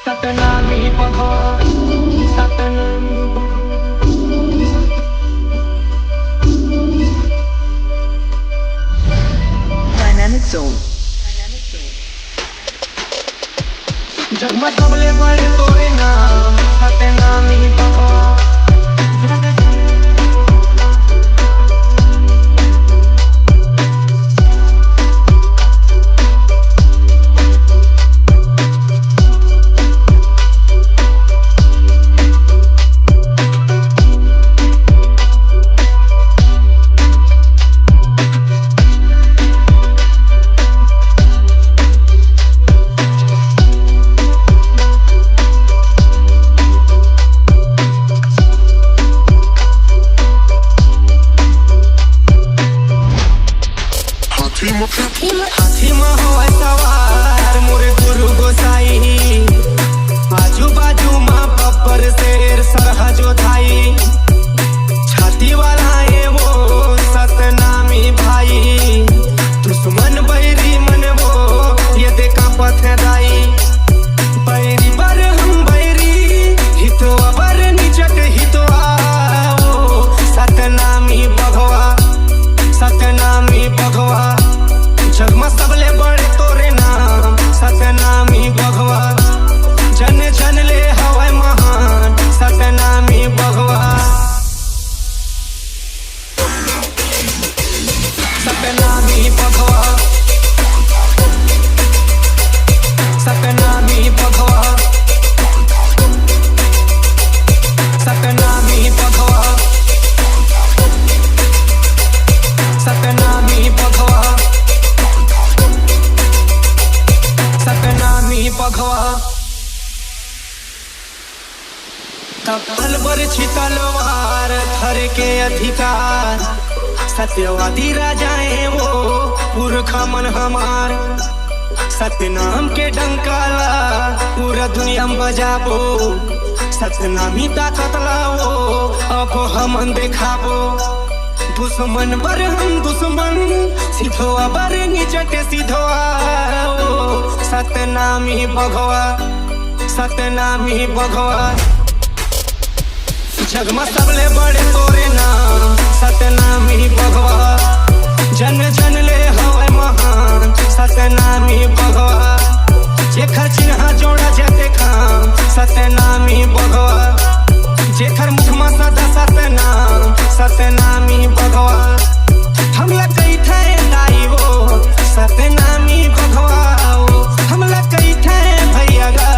Satanami Bhagavan, Satanami Dynamic Zone. जगमा सबले बड़े तोरे नाम सतनामी भगवान हाथी में हो सवार मोरे गुरु गोसाई आजू बाजू माँ बब्बर शेर सरहा जोधाई छाती वाला है वो सतनामी भाई दुश्मन बैरी मन वो ये देखा पथदाई बैरी बर हम बैरी हितवा बर निचट हितवा वो सतनामी भगवा सतनामी भगवा जगमा सबले बड़े तोरे नाम सतनामी भगवा जन जन ले हवाई महान सतनामी भगवा सतनामी भगवा सतनामी भगवा सतनामी भगवा सतनामी भगवा सतनामी भगवा तल बरछी तलवार धर के अधिकार सत्यवादी राजाएं वो पुरखा मन हमार सतनाम के डंकाला पूरा दुनिया में बजाबो सतनामी ताकत लाओ अब हम देखाबो दुश्मन बर हम दुश्मन सिधोआ बर निचट सिधोआ सतनामी भगवा सतनामी भगवा जगमा सबले बड़े तोरे नाम सतनामी भगवा जन जन ले हवाई महान सतनामी भगवा जेखर चिन्हा जोड़ा जाते खाम सतनामी भगवा जेखर मुख में सदा सतनाम सतनामी भगवा हमला कई थे लाई वो सतनामी भगवा हमला कई थे भैया गा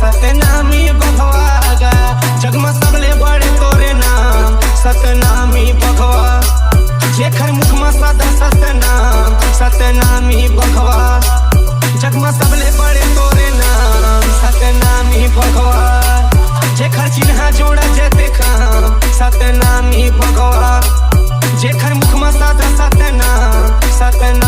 सतनामी भगवा गा जगमा सबले बड़े तोरे नाम सतनामी भगवा जेखर मुख में सदा सतनाम सतनामी भगवा जगमा सबले बड़े तोरे नाम सतनामी भगवा जेखर चिन्हा जोड़ा जेते खाम सतनामी भगवा जेखर मुख में सदा सतनाम सतनाम